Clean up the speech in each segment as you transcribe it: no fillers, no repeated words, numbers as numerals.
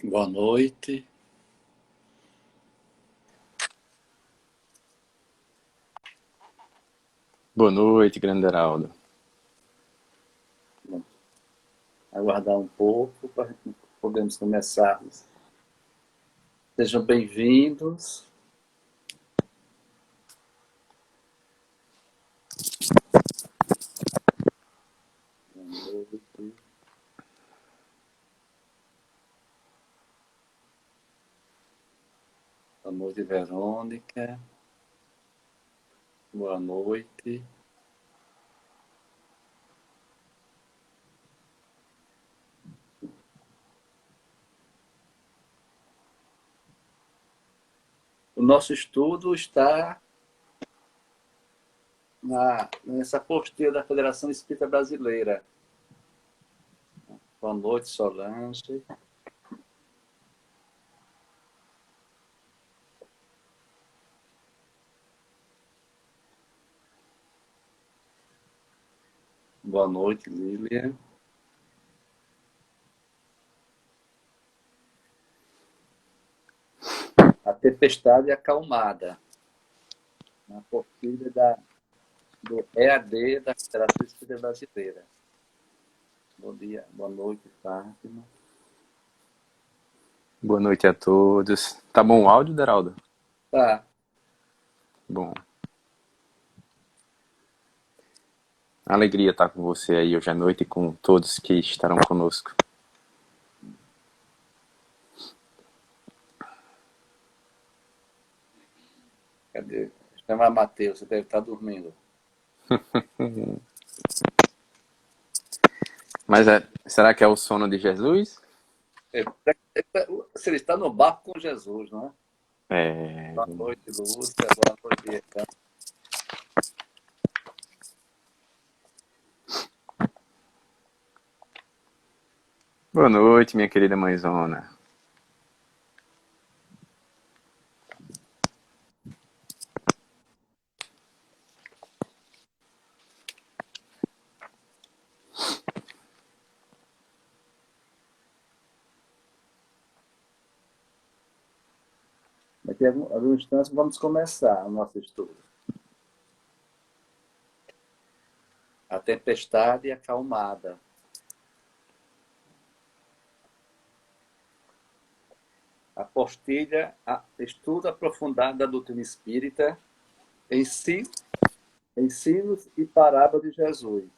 Boa noite. Boa noite, grande Heraldo. Vamos aguardar um pouco para podermos começar. Sejam bem-vindos. Boa noite. Boa noite, Verônica. Boa noite. O nosso estudo está nessa apostila da Federação Espírita Brasileira. Boa noite, Solange. Boa noite, Lilian. A Tempestade Acalmada. Na apostila do EAD da Federação Espírita Brasileira. Bom dia, boa noite, Fátima. Boa noite a todos. Tá bom o áudio, Heraldo? Tá. Bom. Alegria estar com você aí hoje à noite e com todos que estarão conosco. Cadê? Chama Matheus, você deve estar dormindo. Mas será que é o sono de Jesus? Ele está no barco com Jesus, não é? É. Boa noite, Lúcia. Boa noite, Ercan. Boa noite, minha querida mãezona. Daqui a alguns instantes vamos começar o nosso estudo. A Tempestade Acalmada. Apostila, estudo aprofundado da doutrina espírita, ensinos e parábola de Jesus.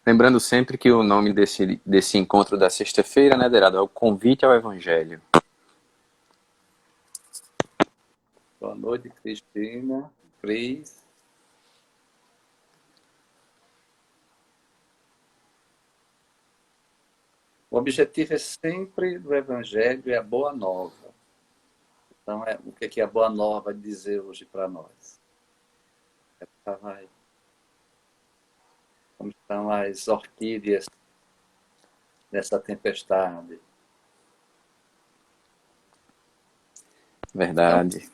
Lembrando sempre que o nome desse encontro da sexta-feira, né, Heraldo, é o Convite ao Evangelho. Boa noite, Cristina, Cris. O objetivo é sempre do Evangelho é a boa nova. Então, o que a boa nova vai dizer hoje para nós? Como estão as orquídeas nessa tempestade? Verdade.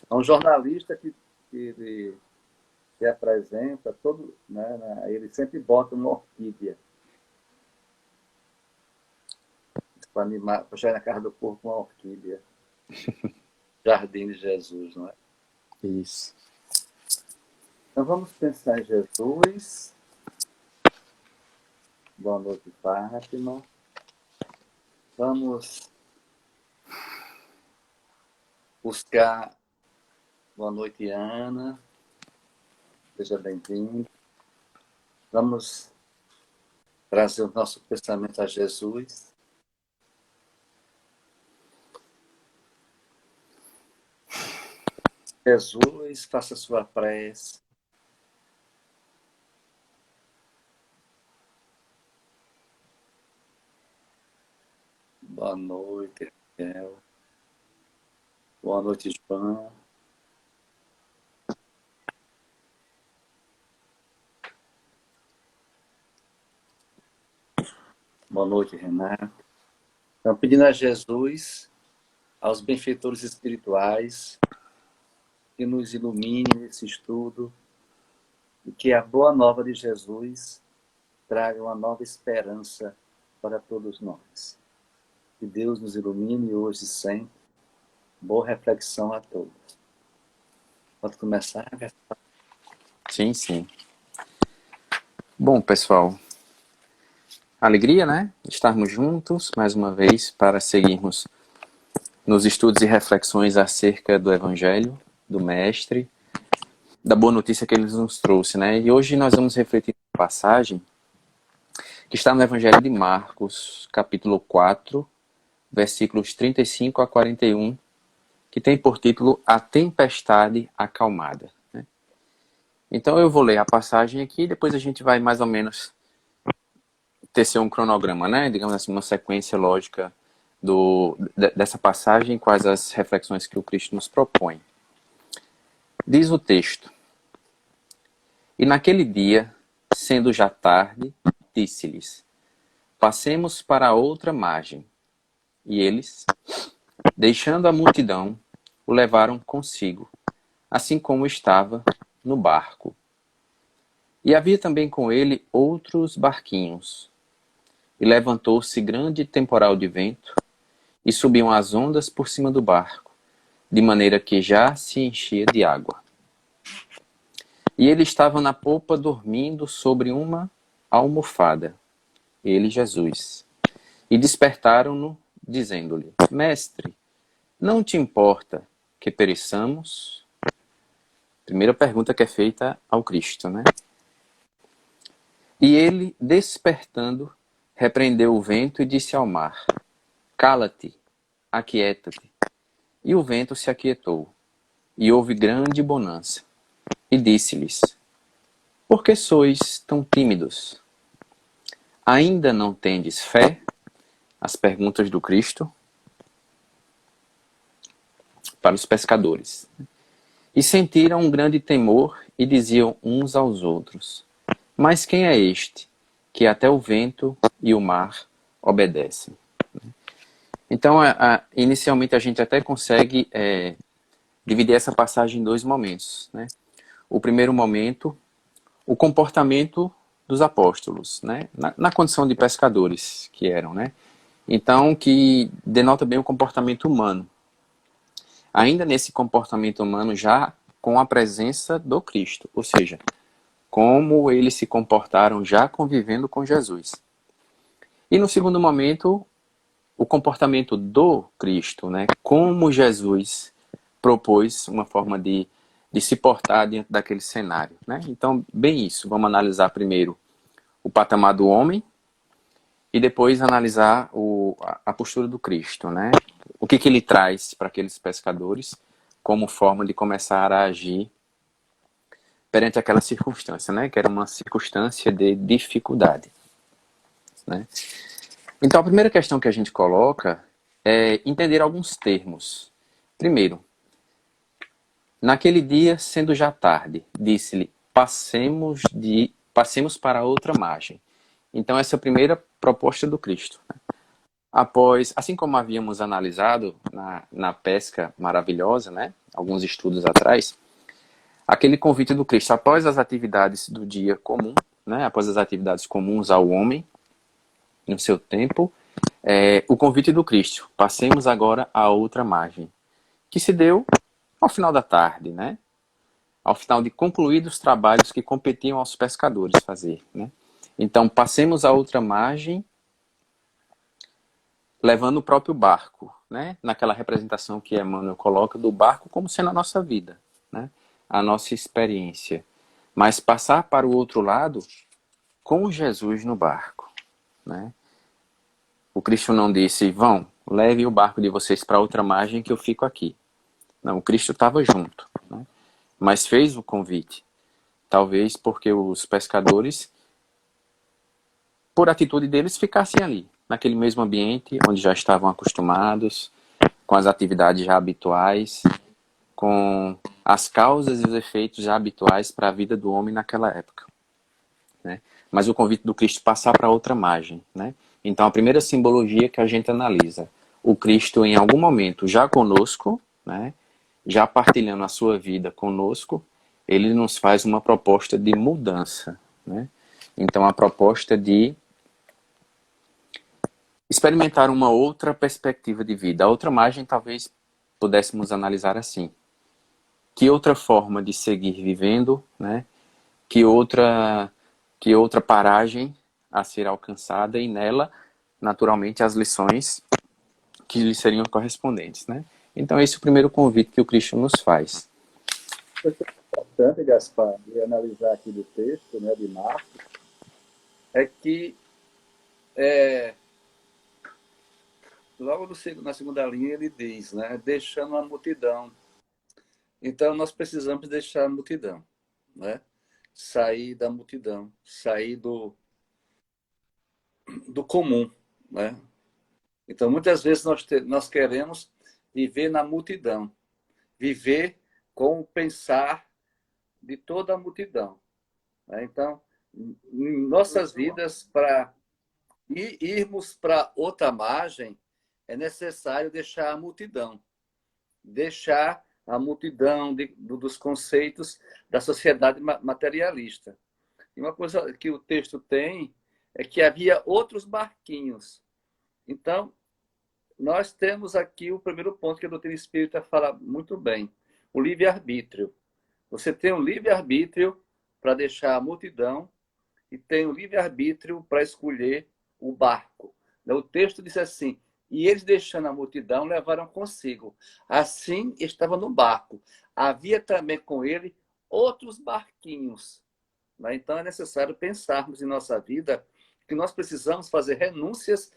É um jornalista que se apresenta, todo, né, ele sempre bota uma orquídea para animar, para chegar na casa do povo com uma orquídea. Jardim de Jesus, não é? Isso. Então vamos pensar em Jesus. Boa noite, Fátima. Vamos buscar. Boa noite, Ana. Seja bem-vindo. Vamos trazer o nosso pensamento a Jesus. Jesus, faça sua prece. Boa noite, Raquel. Boa noite, João. Boa noite, Renato. Então, pedindo a Jesus, aos benfeitores espirituais, que nos ilumine nesse estudo, e que a boa nova de Jesus traga uma nova esperança para todos nós. Que Deus nos ilumine hoje e sempre. Boa reflexão a todos. Pode começar? Sim, sim. Bom, pessoal, alegria, né? Estarmos juntos mais uma vez para seguirmos nos estudos e reflexões acerca do Evangelho, do Mestre, da boa notícia que ele nos trouxe, né? E hoje nós vamos refletir uma passagem que está no Evangelho de Marcos, capítulo 4, versículos 35 a 41, que tem por título A Tempestade Acalmada. Né? Então eu vou ler a passagem aqui e depois a gente vai mais ou menos tecer um cronograma, né? Digamos assim, uma sequência lógica dessa passagem, quais as reflexões que o Cristo nos propõe. Diz o texto: E naquele dia, sendo já tarde, disse-lhes: Passemos para a outra margem. E eles, deixando a multidão, o levaram consigo, assim como estava no barco. E havia também com ele outros barquinhos. E levantou-se grande temporal de vento, e subiam as ondas por cima do barco, de maneira que já se enchia de água. E ele estava na popa dormindo sobre uma almofada, ele, Jesus. E despertaram-no, dizendo-lhe: Mestre, não te importa que pereçamos? Primeira pergunta que é feita ao Cristo, né? E ele, despertando, repreendeu o vento e disse ao mar: Cala-te, aquieta-te. E o vento se aquietou, e houve grande bonança. E disse-lhes: Por que sois tão tímidos? Ainda não tendes fé? As perguntas do Cristo para os pescadores. E sentiram um grande temor e diziam uns aos outros: Mas quem é este, que até o vento e o mar obedecem? Então, inicialmente a gente até consegue dividir essa passagem em dois momentos, né? O primeiro momento, o comportamento dos apóstolos, né? Na condição de pescadores que eram, né? Então, que denota bem o comportamento humano. Ainda nesse comportamento humano, já com a presença do Cristo, ou seja, como eles se comportaram já convivendo com Jesus. E no segundo momento, o comportamento do Cristo, né? Como Jesus propôs uma forma de se portar diante daquele cenário, né? Então, bem isso. Vamos analisar primeiro o patamar do homem e depois analisar a postura do Cristo, né? O que ele traz para aqueles pescadores como forma de começar a agir perante aquela circunstância, né? Que era uma circunstância de dificuldade, né? Então, a primeira questão que a gente coloca é entender alguns termos. Primeiro, naquele dia, sendo já tarde, disse-lhe: passemos para outra margem. Então, essa é a primeira proposta do Cristo. Após, assim como havíamos analisado na pesca maravilhosa, né? Alguns estudos atrás, aquele convite do Cristo após as atividades do dia comum, né? Após as atividades comuns ao homem, no seu tempo, o convite do Cristo: passemos agora a outra margem, que se deu ao final da tarde, né? Ao final de concluídos os trabalhos que competiam aos pescadores fazer, né? Então, passemos a outra margem, levando o próprio barco, né? Naquela representação que Emmanuel coloca do barco como sendo a nossa vida, né? A nossa experiência. Mas passar para o outro lado com Jesus no barco, né? O Cristo não disse: vão, leve o barco de vocês para outra margem que eu fico aqui. Não, o Cristo estava junto, né? Mas fez o convite. Talvez porque os pescadores, por atitude deles, ficassem ali, naquele mesmo ambiente onde já estavam acostumados, com as atividades já habituais, com as causas e os efeitos já habituais para a vida do homem naquela época, né? Mas o convite do Cristo passar para outra margem, né? Então, a primeira simbologia que a gente analisa: o Cristo em algum momento já conosco, né? Já partilhando a sua vida conosco, ele nos faz uma proposta de mudança, né? Então, a proposta de experimentar uma outra perspectiva de vida. A outra margem, talvez pudéssemos analisar assim. Que outra forma de seguir vivendo, né? Que outra paragem a ser alcançada e nela, naturalmente, as lições que lhe seriam correspondentes, né? Então, esse é o primeiro convite que o Cristo nos faz. O que é importante, Gaspar, de analisar aqui do texto, né, de Marcos, é que logo na segunda linha ele diz, né, deixando a multidão. Então, nós precisamos deixar a multidão, né? Sair da multidão, sair do comum, né? Então, muitas vezes nós queremos viver na multidão, viver com o pensar de toda a multidão, né? Então, em nossas vidas, para irmos para outra margem, é necessário deixar a multidão, deixar a multidão dos conceitos da sociedade materialista. E uma coisa que o texto tem é que havia outros barquinhos. Então, nós temos aqui o primeiro ponto que a doutrina espírita fala muito bem, o livre-arbítrio. Você tem um livre-arbítrio para deixar a multidão e tem o livre-arbítrio para escolher o barco. O texto diz assim, e eles, deixando a multidão, levaram consigo. Assim, estava no barco. Havia também com ele outros barquinhos. Então, é necessário pensarmos em nossa vida que nós precisamos fazer renúncias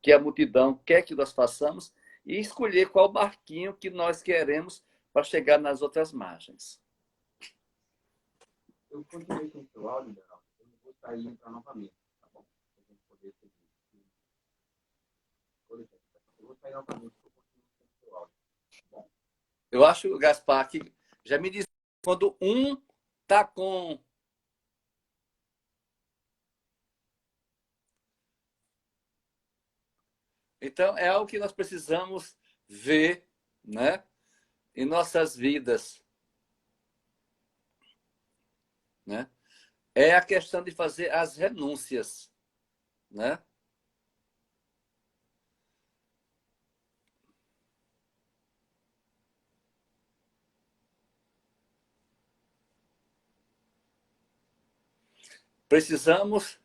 que a multidão quer que nós façamos e escolher qual barquinho que nós queremos para chegar nas outras margens. Eu continuei com o seu áudio, Geraldo. Eu vou sair e entrar novamente, tá bom? Para a gente poder seguir. Eu vou sair novamente para eu continuar com o seu áudio. Bom. Eu acho, Gaspar, que já me disse quando um está com... Então, é algo que nós precisamos ver, né, em nossas vidas, né? É a questão de fazer as renúncias, né? Precisamos...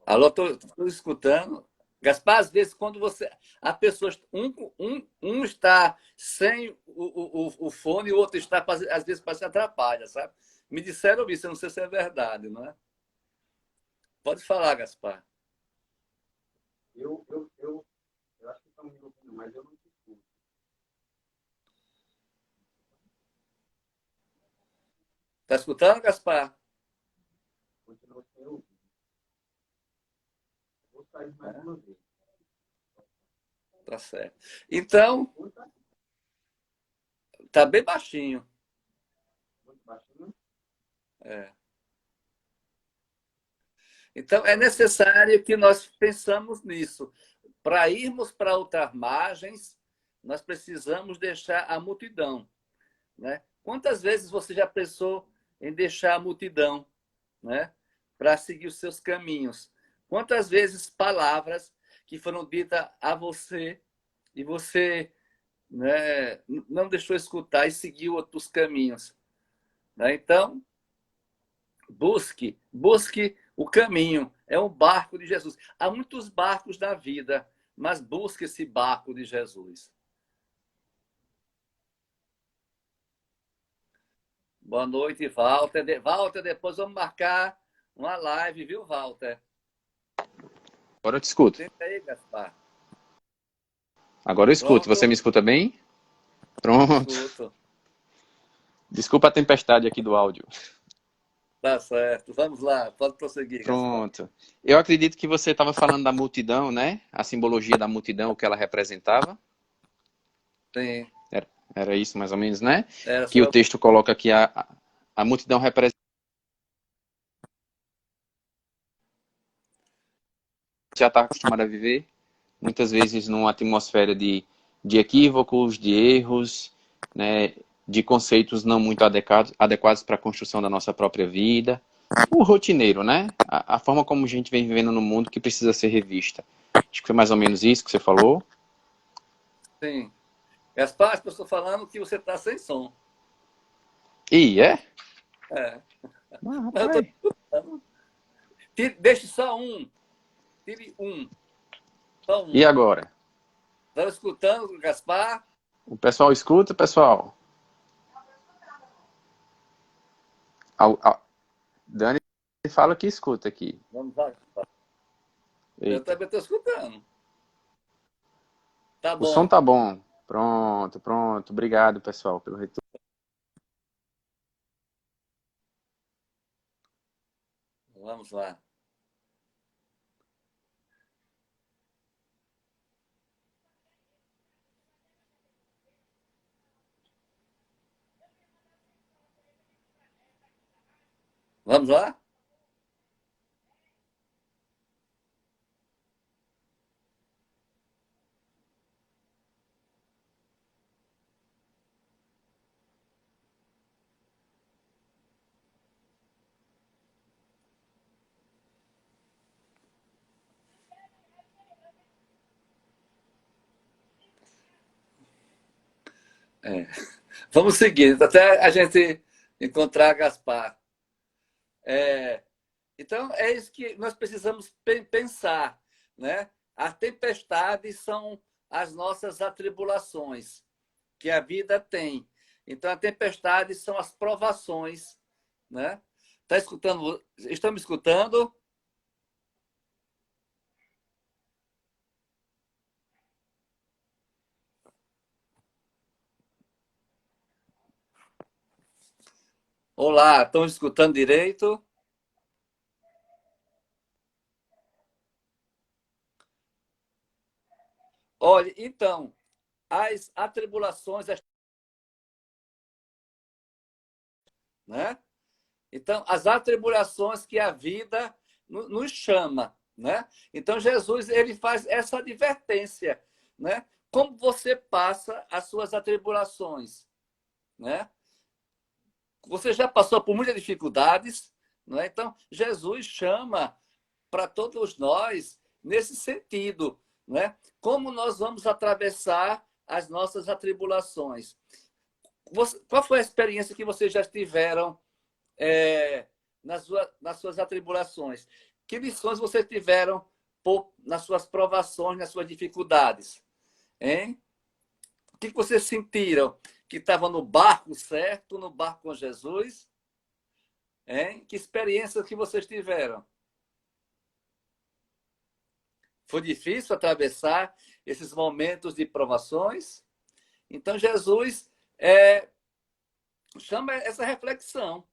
Alô, estou escutando. Gaspar, às vezes, quando você... A pessoa... Um está sem o fone e o outro está... Às vezes, se atrapalha, sabe? Me disseram isso, eu não sei se é verdade, não é? Pode falar, Gaspar. Eu acho que estão me ouvindo, mas eu não te escuto. Está escutando, Gaspar? Continua sem ouvir. Vou sair mais uma vez. Tá certo. Então, tá bem baixinho. Muito baixinho? É. Então, é necessário que nós pensamos nisso. Para irmos para outras margens, nós precisamos deixar a multidão, né? Quantas vezes você já pensou em deixar a multidão, né, para seguir os seus caminhos? Quantas vezes palavras que foram ditas a você e você, né, não deixou escutar e seguiu outros caminhos, né? Então, busque o caminho. É um barco de Jesus. Há muitos barcos na vida, mas busque esse barco de Jesus. Boa noite, Walter. Walter, depois vamos marcar uma live, viu, Walter? Agora eu te escuto. Tenta aí, Gaspar. Agora eu escuto. Pronto. Você me escuta bem? Pronto. Escuto. Desculpa a tempestade aqui do áudio. Tá certo. Vamos lá. Pode prosseguir, Gaspar. Pronto. Eu acredito que você estava falando da multidão, né? A simbologia da multidão, o que ela representava. Sim. Era isso mais ou menos, né? Era Que o texto coloca que a multidão representa... Já está acostumado a viver, muitas vezes numa atmosfera de equívocos, de erros, né, de conceitos não muito adequados para a construção da nossa própria vida. O rotineiro, né? A forma como a gente vem vivendo no mundo que precisa ser revista. Acho que foi mais ou menos isso que você falou. Sim. Gaspar, eu estou falando que você está sem som. E é? É. Ah, Mas eu estou rapaz. escutando. Deixe só um. Tire um. Só E um. agora? Estava escutando, Gaspar? O pessoal escuta, pessoal? Dani fala que escuta aqui. Vamos lá, Gaspar. Eu Eita. também estou escutando. Tá O som bom. tá bom. Pronto, pronto. Obrigado, pessoal, pelo retorno. Vamos lá. Vamos lá? É. Vamos seguir, até a gente encontrar Gaspar. É, então, é isso que nós precisamos pensar, né? As tempestades são as nossas atribulações que a vida tem. Então, a tempestade são as provações, né? Tá escutando? Estão me escutando? Olá, estão escutando direito? Olha, então, as atribulações, né? Então, as atribulações que a vida nos chama, né? Então, Jesus ele faz essa advertência, né? Como você passa as suas atribulações, né? Você já passou por muitas dificuldades, né? Então, Jesus chama para todos nós nesse sentido, né? Como nós vamos atravessar as nossas atribulações? Qual foi a experiência que vocês já tiveram nas suas atribulações? Que lições vocês tiveram nas suas provações, nas suas dificuldades? Hein? O que vocês sentiram? Que estavam no barco certo, no barco com Jesus? Hein? Que experiências que vocês tiveram? Foi difícil atravessar esses momentos de provações? Então, Jesus chama essa reflexão,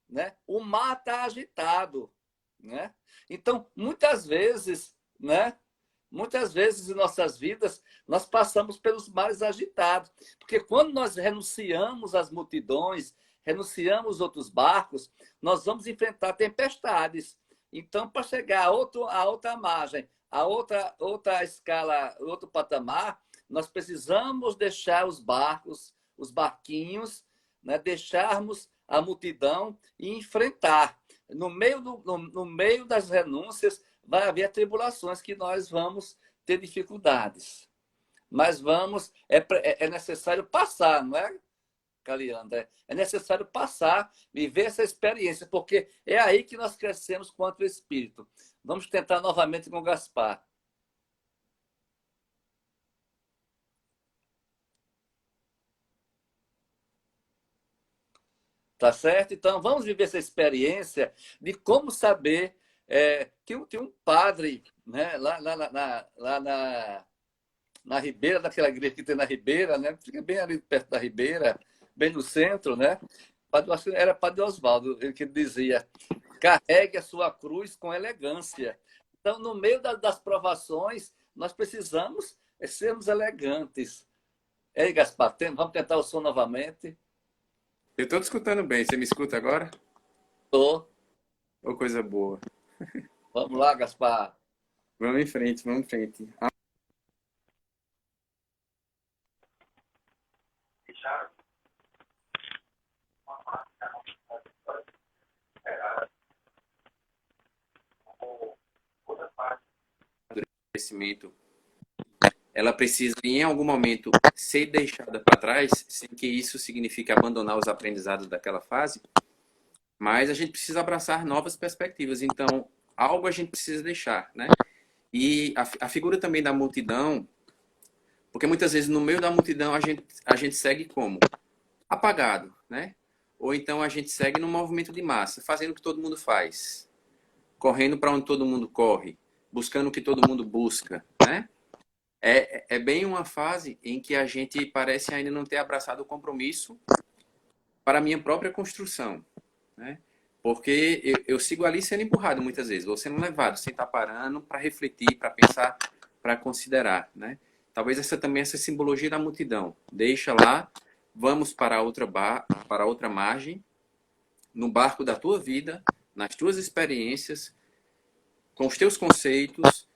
né? O mar está agitado, né? Então, muitas vezes, né? Muitas vezes em nossas vidas nós passamos pelos mares agitados, porque quando nós renunciamos às multidões, renunciamos outros barcos, nós vamos enfrentar tempestades. Então, para chegar a outra margem, a outra escala, outro patamar, nós precisamos deixar os barcos, os barquinhos, né? Deixarmos a multidão e enfrentar. No meio das renúncias, vai haver tribulações que nós vamos ter dificuldades. Mas é necessário passar, não é, Caliandra? É necessário passar, viver essa experiência, porque é aí que nós crescemos quanto o Espírito. Vamos tentar novamente com o Gaspar. Tá certo? Então, vamos viver essa experiência de como saber que tem um padre, né, na Ribeira, daquela igreja que tem na Ribeira, né? Fica bem ali perto da Ribeira, bem no centro, né? Acho que era Padre Osvaldo, ele que dizia: carregue a sua cruz com elegância. Então, no meio das provações, nós precisamos sermos elegantes. Ei, Gaspar, vamos tentar o som novamente. Eu estou te escutando bem. Você me escuta agora? Tô. Ô, coisa boa. Vamos lá, Gaspar. Vamos em frente, vamos em frente. amadurecimento, ela precisa, em algum momento, ser deixada para trás, sem que isso signifique abandonar os aprendizados daquela fase, mas a gente precisa abraçar novas perspectivas. Então, algo a gente precisa deixar, né? E a figura também da multidão, porque muitas vezes no meio da multidão a gente segue como? Apagado, né? Ou então a gente segue no movimento de massa, fazendo o que todo mundo faz, correndo para onde todo mundo corre, buscando o que todo mundo busca, né? É bem uma fase em que a gente parece ainda não ter abraçado o compromisso para a minha própria construção, né? Porque eu sigo ali sendo empurrado muitas vezes, ou sendo levado, sem estar parando para refletir, para pensar, para considerar, né? Talvez essa simbologia da multidão. Deixa lá, vamos para para outra margem, no barco da tua vida, nas tuas experiências, com os teus conceitos,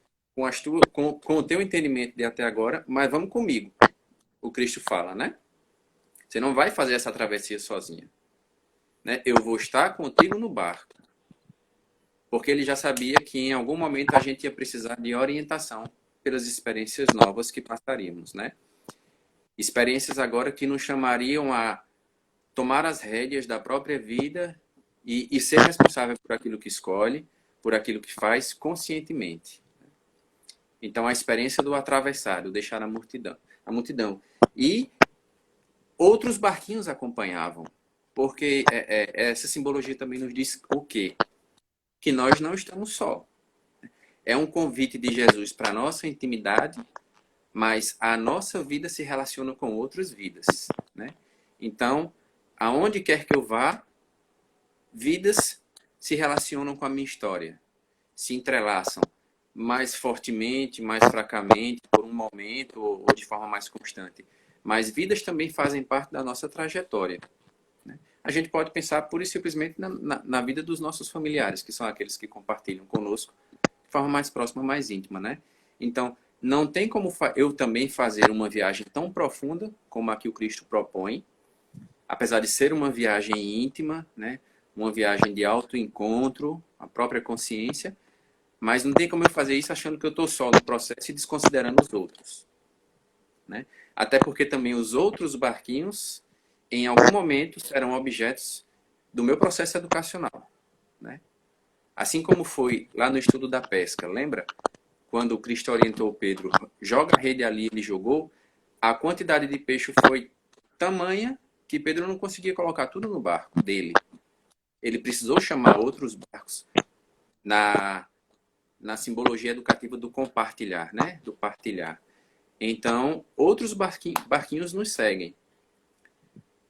com o teu entendimento de até agora, mas vamos comigo, o Cristo fala, né? Você não vai fazer essa travessia sozinha, né? Eu vou estar contigo no barco. Porque ele já sabia que em algum momento a gente ia precisar de orientação pelas experiências novas que passaríamos, né? Experiências agora que nos chamariam a tomar as rédeas da própria vida e ser responsável por aquilo que escolhe, por aquilo que faz conscientemente. Então, a experiência do atravessar, do deixar a multidão. E outros barquinhos acompanhavam, porque essa simbologia também nos diz o quê? Que nós não estamos só. É um convite de Jesus para a nossa intimidade, mas a nossa vida se relaciona com outras vidas, né? Então, aonde quer que eu vá, vidas se relacionam com a minha história, se entrelaçam mais fortemente, mais fracamente, por um momento ou de forma mais constante. Mas vidas também fazem parte da nossa trajetória, né? A gente pode pensar pura e simplesmente na vida dos nossos familiares, que são aqueles que compartilham conosco de forma mais próxima, mais íntima, né? Então, não tem como eu também fazer uma viagem tão profunda como a que o Cristo propõe, apesar de ser uma viagem íntima, né? Uma viagem de autoencontro, a própria consciência, mas não tem como eu fazer isso achando que eu estou só no processo e desconsiderando os outros, né? Até porque também os outros barquinhos, em algum momento, serão objetos do meu processo educacional, né? Assim como foi lá no estudo da pesca, lembra? Quando o Cristo orientou Pedro, joga a rede ali, ele jogou, a quantidade de peixe foi tamanha que Pedro não conseguia colocar tudo no barco dele. Ele precisou chamar outros barcos na simbologia educativa do compartilhar, né? Do partilhar. Então, outros barquinhos nos seguem.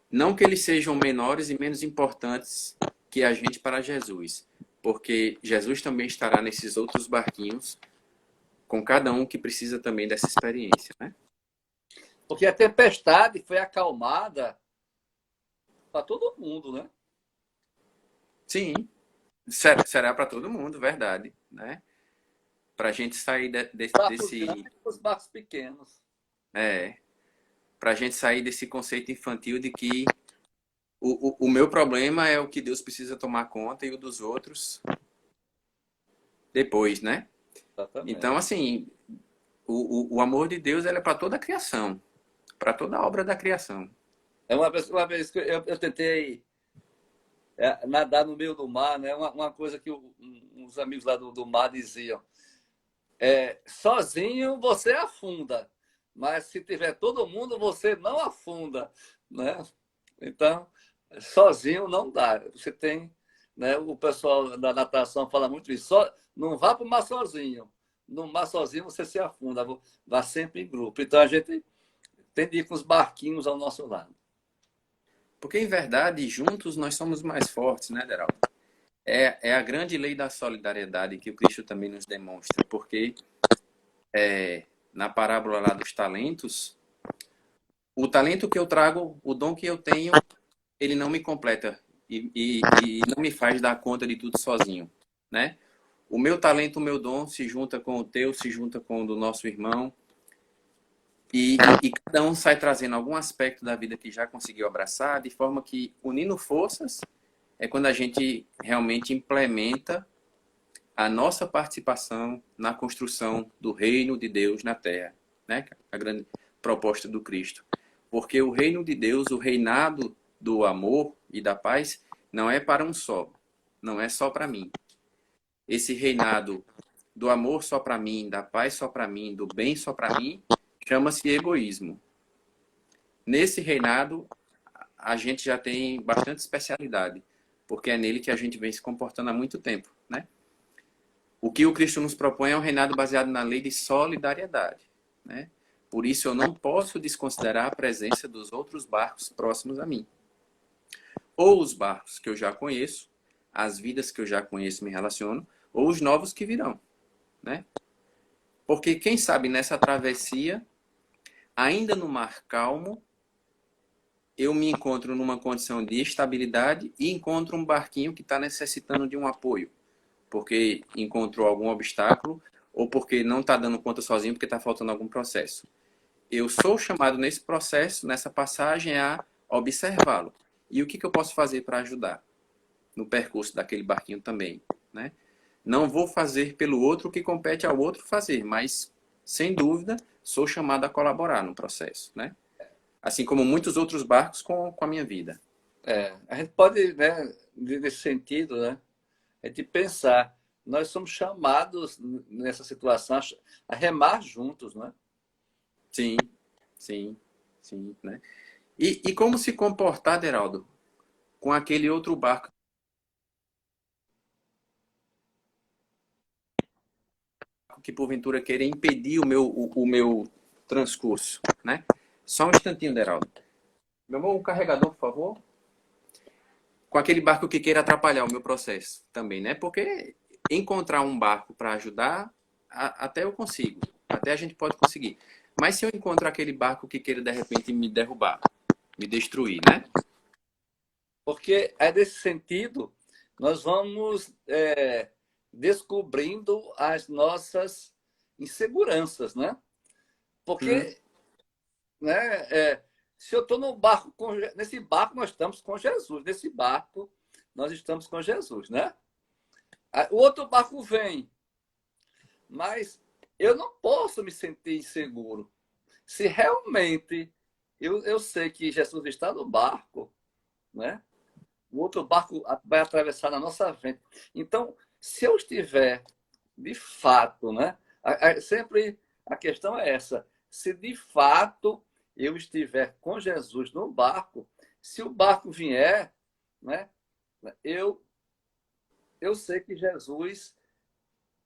Não que eles sejam menores e menos importantes que a gente para Jesus, porque Jesus também estará nesses outros barquinhos, com cada um que precisa também dessa experiência, né? Porque a tempestade foi acalmada para todo mundo, né? Sim, será para todo mundo, verdade, né? Para a gente sair desse... Os barcos pequenos. Para a gente sair desse conceito infantil de que o meu problema é o que Deus precisa tomar conta e o dos outros depois, né? Exatamente. Então, assim, o amor de Deus é para toda a criação, para toda a obra da criação. Uma vez que eu tentei nadar no meio do mar, né? Uma coisa que uns amigos lá do mar diziam: sozinho você afunda, mas se tiver todo mundo, você não afunda, né? Então, sozinho não dá. Você tem, né? O pessoal da natação fala muito isso. Não vá para o mar sozinho. No mar sozinho você se afunda. Vá sempre em grupo. Então a gente tem de ir com os barquinhos ao nosso lado. Porque, em verdade, juntos nós somos mais fortes, né, Deraldo? É a grande lei da solidariedade que o Cristo também nos demonstra. Porque na parábola lá dos talentos, o talento que eu trago, o dom que eu tenho, ele não me completa e não me faz dar conta de tudo sozinho, né? O meu talento, o meu dom se junta com o teu, se junta com o do nosso irmão e cada um sai trazendo algum aspecto da vida que já conseguiu abraçar, de forma que, unindo forças, é quando a gente realmente implementa a nossa participação na construção do reino de Deus na terra, né? A grande proposta do Cristo. Porque o reino de Deus, o reinado do amor e da paz, não é para um só, não é só para mim. Esse reinado do amor só para mim, da paz só para mim, do bem só para mim, chama-se egoísmo. Nesse reinado, a gente já tem bastante especialidade, porque é nele que a gente vem se comportando há muito tempo, né? O que o Cristo nos propõe é um reinado baseado na lei de solidariedade, né? Por isso eu não posso desconsiderar a presença dos outros barcos próximos a mim. Ou os barcos que eu já conheço, as vidas que eu já conheço me relaciono, ou os novos que virão, né? Porque quem sabe nessa travessia, ainda no mar calmo, eu me encontro numa condição de estabilidade e encontro um barquinho que está necessitando de um apoio, porque encontrou algum obstáculo ou porque não está dando conta sozinho porque está faltando algum processo. Eu sou chamado nesse processo, nessa passagem, a observá-lo. E o que eu posso fazer para ajudar no percurso daquele barquinho também, né? Não vou fazer pelo outro o que compete ao outro fazer, mas, sem dúvida, sou chamado a colaborar no processo, né? Assim como muitos outros barcos com a minha vida. A gente pode, né, nesse sentido, né, a gente pensar, nós somos chamados nessa situação a remar juntos, né? Sim, sim, sim, né? E como se comportar, Deraldo, com aquele outro barco que porventura queira impedir o meu transcurso, né? Só um instantinho, Deraldo. Meu irmão, um carregador, por favor. Com aquele barco que queira atrapalhar o meu processo também, né? Porque encontrar um barco para ajudar, até eu consigo. Até a gente pode conseguir. Mas se eu encontro aquele barco que queira, de repente, me derrubar, me destruir, né? Porque é nesse sentido, nós vamos descobrindo as nossas inseguranças, né? Hum, Porque, né, se eu estou no barco, nesse barco nós estamos com Jesus, nesse barco nós estamos com Jesus, né? O outro barco vem, mas eu não posso me sentir inseguro. Se realmente eu sei que Jesus está no barco, né? O outro barco vai atravessar na nossa frente. Então, se eu estiver de fato, né? Sempre a questão é essa: se de fato eu estiver com Jesus no barco, se o barco vier, né? Eu eu sei que Jesus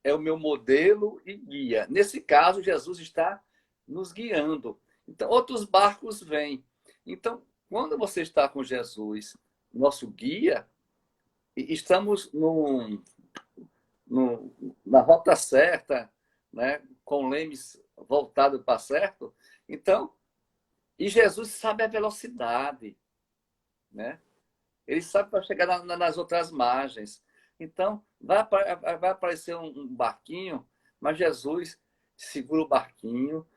é o meu modelo e guia. Nesse caso, Jesus está nos guiando. Então, outros barcos vêm. Então, quando você está com Jesus, nosso guia, estamos na rota certa, né? Com lemes voltado para certo. Então, e Jesus sabe a velocidade, né? Ele sabe para chegar nas outras margens. Então, vai aparecer um barquinho, mas Jesus segura o barquinho,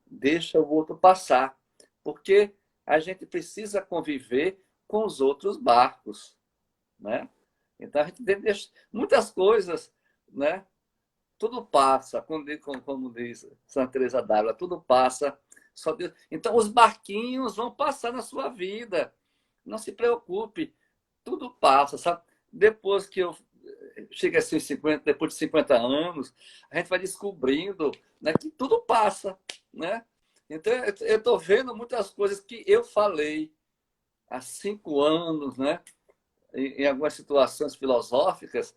deixa o outro passar, porque a gente precisa conviver com os outros barcos, né? Então, a gente tem muitas coisas, né? Tudo passa, como diz Santa Teresa d'Ávila, tudo passa. Só Deus. Então, os barquinhos vão passar na sua vida. Não se preocupe, tudo passa, sabe? Depois que eu chego assim, 50, depois de 50 anos, a gente vai descobrindo, né, que tudo passa, né? Então, eu estou vendo muitas coisas que eu falei há 5 anos, né? Em algumas situações filosóficas,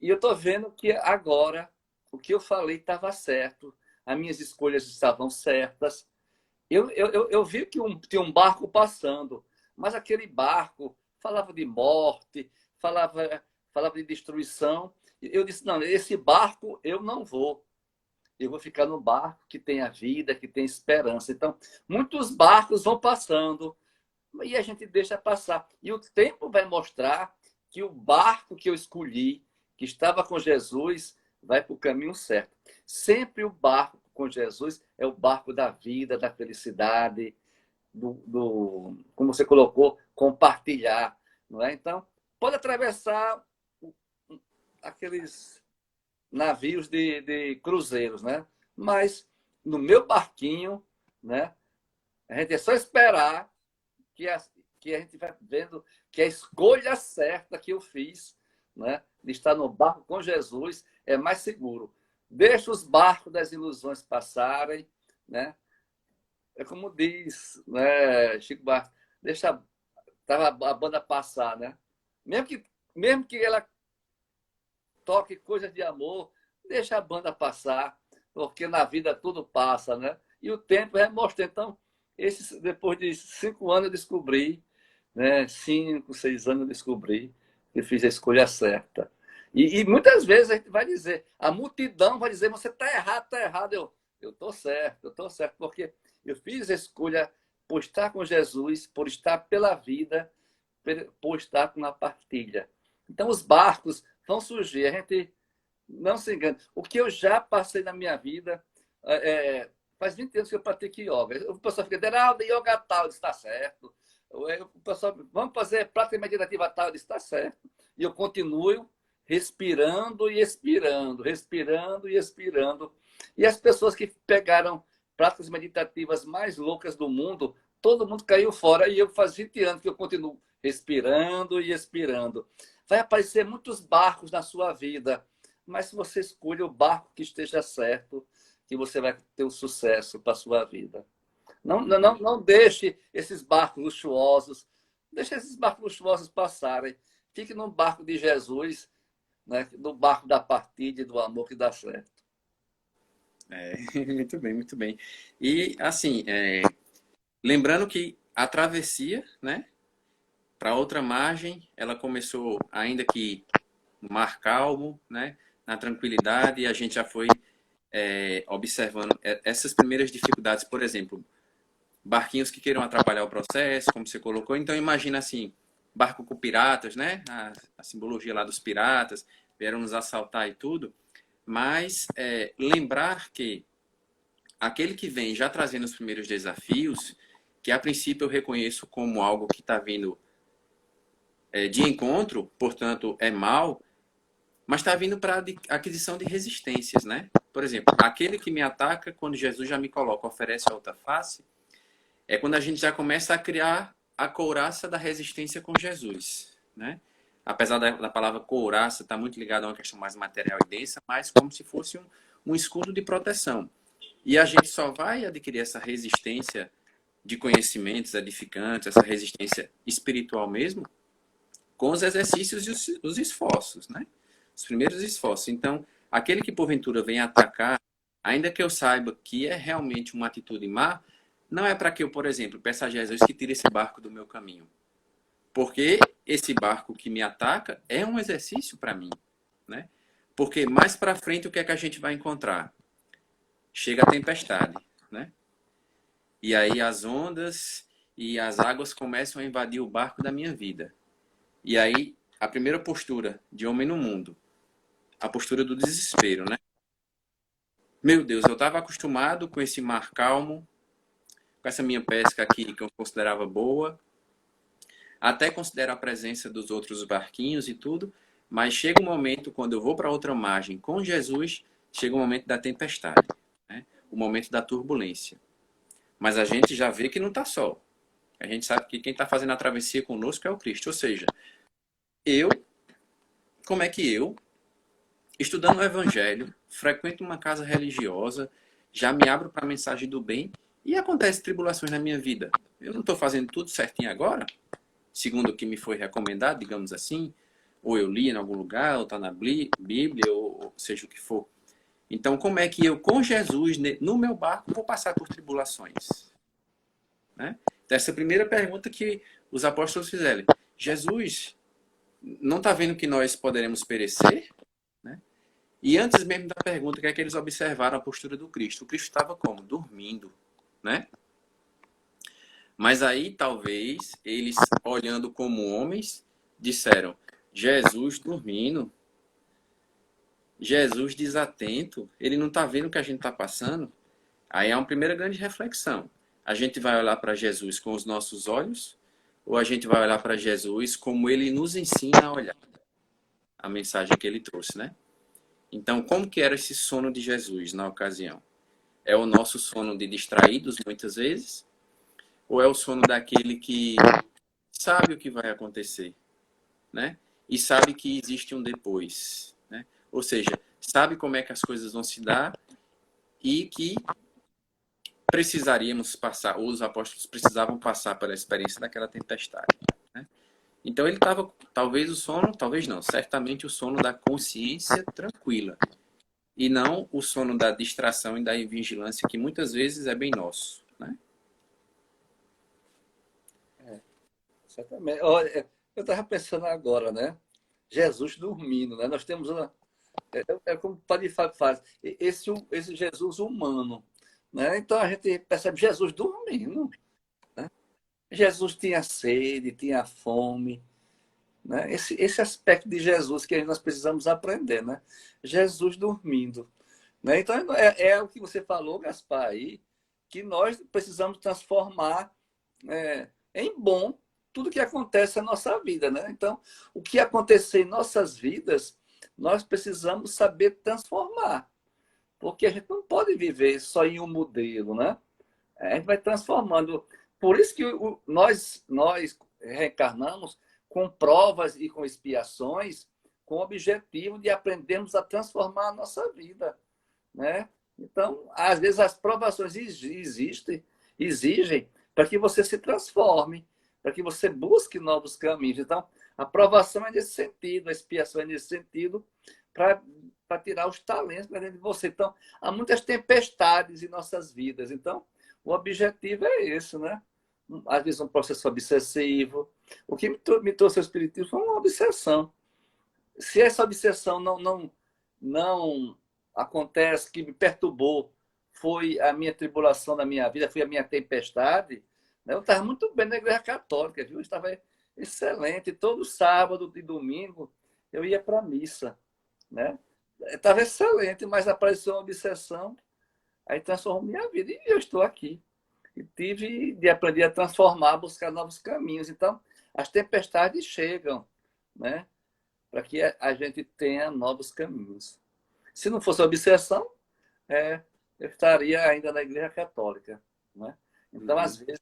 e eu estou vendo que agora o que eu falei estava certo, as minhas escolhas estavam certas. Eu vi que tinha um barco passando, mas aquele barco falava de morte, falava de destruição. Eu disse, não, esse barco eu não vou. Eu vou ficar no barco que tem a vida, que tem esperança. Então, muitos barcos vão passando e a gente deixa passar. E o tempo vai mostrar que o barco que eu escolhi, que estava com Jesus, vai para o caminho certo. Sempre o barco com Jesus é o barco da vida, da felicidade, como você colocou, compartilhar. Não é? Então, pode atravessar aqueles navios de cruzeiros, né? Mas no meu barquinho, né? A gente é só esperar que a gente vai vendo que a escolha certa que eu fiz, né? De estar no barco com Jesus é mais seguro. Deixa os barcos das ilusões passarem, né? É como diz, né, Chico Buarque, deixa a banda passar, né? Mesmo que ela toque coisas de amor, deixa a banda passar, porque na vida tudo passa, né? E o tempo é mostra. Então, depois de 5 anos eu descobri, né? 5, 6 anos eu descobri que eu fiz a escolha certa. E muitas vezes a gente vai dizer, a multidão vai dizer, você está errado. Eu estou certo, porque eu fiz a escolha por estar com Jesus, por estar pela vida, por estar na partilha. Então, os barcos vão surgir. A gente não se engane. O que eu já passei na minha vida, faz 20 anos que eu pratico yoga. O pessoal fica dizendo, yoga tal, está certo. O pessoal, vamos fazer prática meditativa tal, está certo. E eu continuo respirando e expirando, respirando e expirando. E as pessoas que pegaram práticas meditativas mais loucas do mundo, todo mundo caiu fora. E eu faz 20 anos que eu continuo respirando e expirando. Vai aparecer muitos barcos na sua vida, mas se você escolhe o barco que esteja certo, que você vai ter o sucesso para a sua vida. Não deixe esses barcos luxuosos, deixe esses barcos luxuosos passarem. Fique no barco de Jesus, né? No barco da partilha e do amor que dá certo. Muito bem, muito bem. E, assim, lembrando que a travessia, né, para outra margem, ela começou, ainda que no mar calmo, né, na tranquilidade, e a gente já foi observando essas primeiras dificuldades, por exemplo, barquinhos que queiram atrapalhar o processo, como você colocou. Então, imagina assim, barco com piratas, né? A simbologia lá dos piratas, vieram nos assaltar e tudo. Mas lembrar que aquele que vem já trazendo os primeiros desafios, que a princípio eu reconheço como algo que está vindo de encontro, portanto é mal, mas está vindo para aquisição de resistências, né? Por exemplo, aquele que me ataca, quando Jesus já me coloca, oferece a outra face, é quando a gente já começa a criar a couraça da resistência com Jesus, né? Apesar da palavra couraça estar muito ligada a uma questão mais material e densa, mas como se fosse um escudo de proteção. E a gente só vai adquirir essa resistência de conhecimentos edificantes, essa resistência espiritual mesmo, com os exercícios e os esforços, né? Os primeiros esforços. Então, aquele que porventura vem atacar, ainda que eu saiba que é realmente uma atitude má, não é para que eu, por exemplo, peça a Jesus que tire esse barco do meu caminho. Porque esse barco que me ataca é um exercício para mim, né? Porque mais para frente o que é que a gente vai encontrar? Chega a tempestade, né? E aí as ondas e as águas começam a invadir o barco da minha vida. E aí a primeira postura de homem no mundo, a postura do desespero, né? Meu Deus, eu estava acostumado com esse mar calmo, com essa minha pesca aqui que eu considerava boa, até considero a presença dos outros barquinhos e tudo, mas chega um momento, quando eu vou para outra margem com Jesus, chega o momento da tempestade, né? O momento da turbulência. Mas a gente já vê que não está só. A gente sabe que quem está fazendo a travessia conosco é o Cristo. Ou seja, como é que eu, estudando o Evangelho, frequento uma casa religiosa, já me abro para a mensagem do bem e acontecem tribulações na minha vida? Eu não estou fazendo tudo certinho agora? Segundo o que me foi recomendado, digamos assim, ou eu li em algum lugar, ou está na Bíblia, ou seja o que for. Então, como é que eu, com Jesus, no meu barco, vou passar por tribulações? Né? Então, essa é a primeira pergunta que os apóstolos fizeram. Jesus não está vendo que nós poderemos perecer? Né? E antes mesmo da pergunta, que é que eles observaram a postura do Cristo? O Cristo estava como? Dormindo. Né? Mas aí, talvez, eles, olhando como homens, disseram, Jesus dormindo, Jesus desatento, ele não está vendo o que a gente está passando? Aí é uma primeira grande reflexão. A gente vai olhar para Jesus com os nossos olhos ou a gente vai olhar para Jesus como ele nos ensina a olhar? a mensagem que ele trouxe, né? Então, como que era esse sono de Jesus na ocasião? É o nosso sono de distraídos, muitas vezes? Ou é o sono daquele que sabe o que vai acontecer, né? E sabe que existe um depois, né? Ou seja, sabe como é que as coisas vão se dar e que precisaríamos passar, ou os apóstolos precisavam passar pela experiência daquela tempestade, né? Então ele estava, talvez o sono, talvez não, certamente o sono da consciência tranquila, e não o sono da distração e da vigilância, que muitas vezes é bem nosso, né? Exatamente. Olha, eu estava pensando agora, né? Jesus dormindo, né? Nós temos uma. É como o Padre Fábio faz, esse Jesus humano, né? Então a gente percebe Jesus dormindo, né? Jesus tinha sede, tinha fome, né? Esse aspecto de Jesus que nós precisamos aprender, né? Jesus dormindo, né? Então é o que você falou, Gaspar, aí, que nós precisamos transformar em bom tudo que acontece na nossa vida, né? Então, o que acontecer em nossas vidas, nós precisamos saber transformar, porque a gente não pode viver só em um modelo, né? A gente vai transformando. Por isso que nós reencarnamos com provas e com expiações, com o objetivo de aprendermos a transformar a nossa vida, né? Então, às vezes as provações exigem para que você se transforme, para que você busque novos caminhos. Então, a provação é nesse sentido, a expiação é nesse sentido, para tirar os talentos para dentro de você. Então, há muitas tempestades em nossas vidas. Então, o objetivo é esse, né? Às vezes um processo obsessivo. O que me trouxe ao espiritismo foi uma obsessão. Se essa obsessão não acontece, que me perturbou, foi a minha tribulação da minha vida, foi a minha tempestade, né? Eu estava muito bem na igreja católica, viu? Eu estava excelente. Todo sábado e domingo eu ia para a missa, né? Estava excelente, mas apareceu uma obsessão, aí transformou minha vida e eu estou aqui. E tive de aprender a transformar, buscar novos caminhos. Então, as tempestades chegam, né? Para que a gente tenha novos caminhos. Se não fosse obsessão, eu estaria ainda na Igreja Católica, né? Então, às vezes,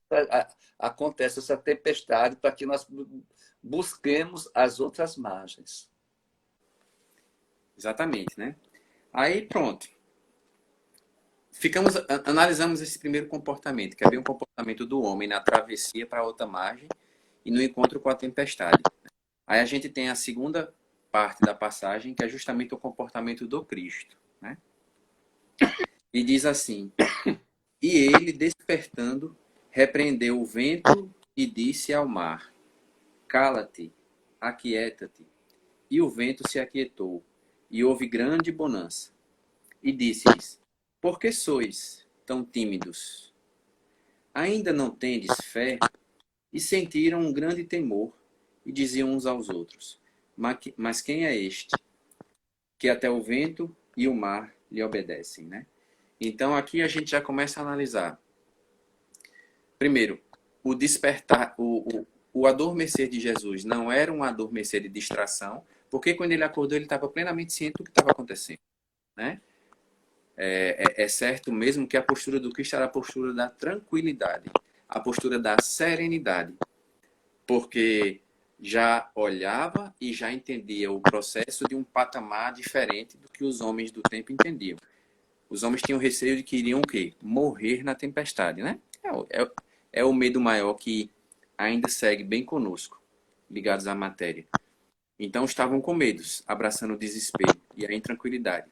acontece essa tempestade para que nós busquemos as outras margens. Exatamente, né? Aí, pronto. Analisamos esse primeiro comportamento, que é bem um comportamento do homem na travessia para outra margem e no encontro com a tempestade. Aí a gente tem a segunda parte da passagem, que é justamente o comportamento do Cristo, né? E diz assim: e ele, despertando, repreendeu o vento e disse ao mar: cala-te, aquieta-te. E o vento se aquietou, e houve grande bonança. E disse-lhes: por que sois tão tímidos? Ainda não tendes fé? E sentiram um grande temor, e diziam uns aos outros: mas quem é este, que até o vento e o mar lhe obedecem, né? Então aqui a gente já começa a analisar. Primeiro, o despertar, o adormecer de Jesus não era um adormecer de distração, porque quando ele acordou ele estava plenamente ciente do que estava acontecendo, né? É certo mesmo que a postura do Cristo era a postura da tranquilidade, a postura da serenidade, porque já olhava e já entendia o processo de um patamar diferente do que os homens do tempo entendiam. Os homens tinham receio de que iriam o quê? Morrer na tempestade, né? É o medo maior que ainda segue bem conosco, ligados à matéria. Então estavam com medos, abraçando o desespero e a intranquilidade.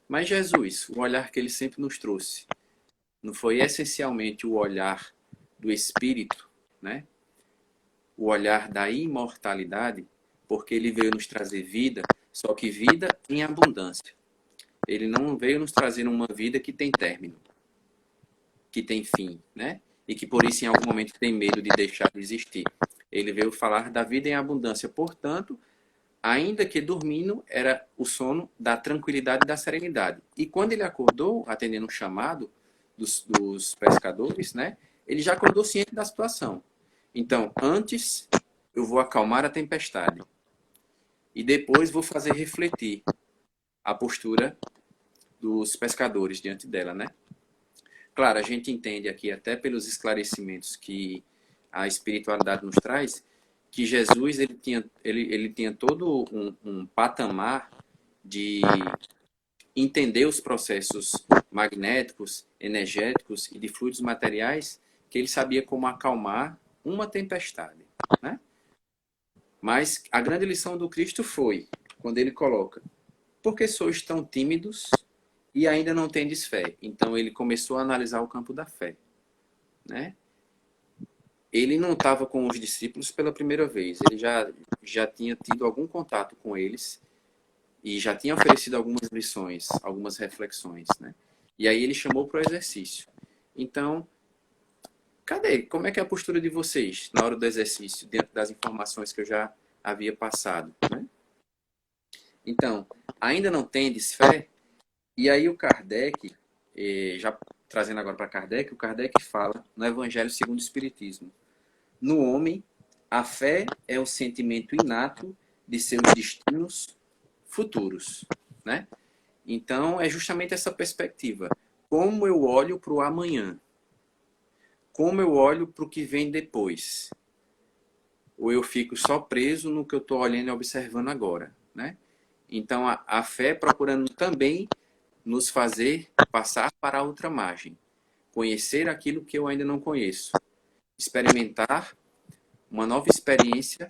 Mas Jesus, o olhar que ele sempre nos trouxe, não foi essencialmente o olhar do Espírito, né? O olhar da imortalidade, porque ele veio nos trazer vida, só que vida em abundância. Ele não veio nos trazer uma vida que tem término, que tem fim, né? E que por isso em algum momento tem medo de deixar de existir. Ele veio falar da vida em abundância, portanto, ainda que dormindo, era o sono da tranquilidade e da serenidade. E quando ele acordou, atendendo um chamado dos pescadores, né? Ele já acordou ciente da situação. Então, antes eu vou acalmar a tempestade. e depois vou fazer refletir a postura dos pescadores diante dela, né? Claro, a gente entende aqui, até pelos esclarecimentos que a espiritualidade nos traz, que Jesus ele tinha todo um patamar de entender os processos magnéticos, energéticos e de fluidos materiais, que ele sabia como acalmar uma tempestade, né? Mas a grande lição do Cristo foi, quando ele coloca, por que sois tão tímidos e ainda não tendes fé? Então ele começou a analisar o campo da fé, né? Ele não estava com os discípulos pela primeira vez, ele já tinha tido algum contato com eles e já tinha oferecido algumas lições, algumas reflexões, né? E aí ele chamou para o exercício. Então, cadê? Como é que é a postura de vocês na hora do exercício, dentro das informações que eu já havia passado, né? Então, ainda não tendes fé? E aí o Kardec, já trazendo agora para Kardec, o Kardec fala no Evangelho segundo o Espiritismo. No homem, a fé é o sentimento inato de seus destinos futuros, né? Então, é justamente essa perspectiva. Como eu olho para o amanhã? Como eu olho para o que vem depois? Ou eu fico só preso no que eu estou olhando e observando agora, né? Então, a fé procurando também nos fazer passar para a outra margem. Conhecer aquilo que eu ainda não conheço. Experimentar uma nova experiência